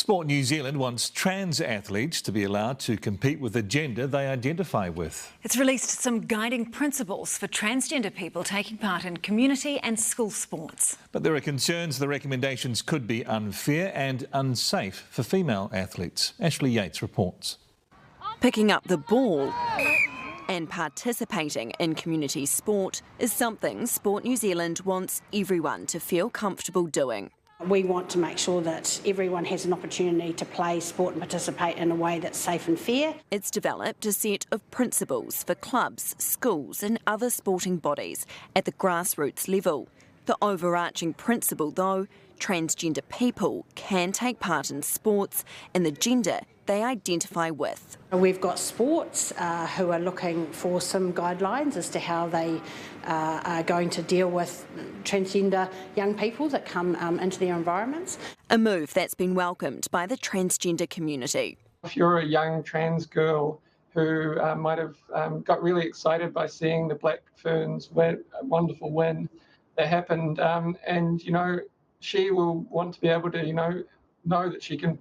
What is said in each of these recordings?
Sport New Zealand wants trans athletes to be allowed to compete with the gender they identify with. It's released some guiding principles for transgender people taking part in community and school sports. But there are concerns the recommendations could be unfair and unsafe for female athletes. Ashley Yates reports. Picking up the ball and participating in community sport is something Sport New Zealand wants everyone to feel comfortable doing. We want to make sure that everyone has an opportunity to play sport and participate in a way that's safe and fair. It's developed a set of principles for clubs, schools and other sporting bodies at the grassroots level. The overarching principle, though, transgender people can take part in sports in the gender they identify with. We've got sports who are looking for some guidelines as to how they are going to deal with transgender young people that come into their environments. A move that's been welcomed by the transgender community. If you're a young trans girl who might have got really excited by seeing the Black Ferns wonderful win that happened, and she will want to be able to know that she can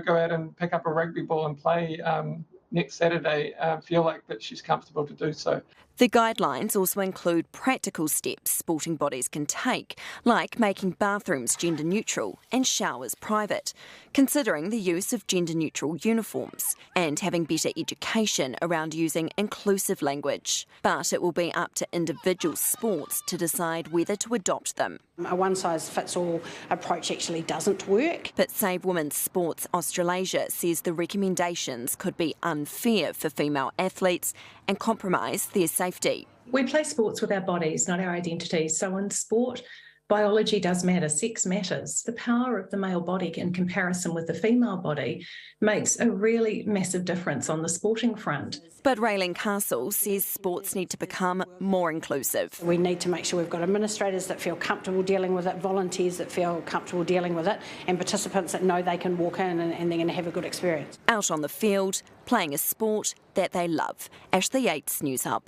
go out and pick up a rugby ball and play next Saturday, feel like that she's comfortable to do so. The guidelines also include practical steps sporting bodies can take, like making bathrooms gender neutral and showers private, considering the use of gender neutral uniforms, and having better education around using inclusive language. But it will be up to individual sports to decide whether to adopt them. A one-size-fits-all approach actually doesn't work. But Save Women's Sports Australasia says the recommendations could be unfair for female athletes and compromise their safety. We play sports with our bodies, not our identities. So in sport, biology does matter, sex matters. The power of the male body in comparison with the female body makes a really massive difference on the sporting front. But Raylene Castle says sports need to become more inclusive. We need to make sure we've got administrators that feel comfortable dealing with it, volunteers that feel comfortable dealing with it, and participants that know they can walk in and they're going to have a good experience. Out on the field, playing a sport that they love. Ashley Yates, Newshub.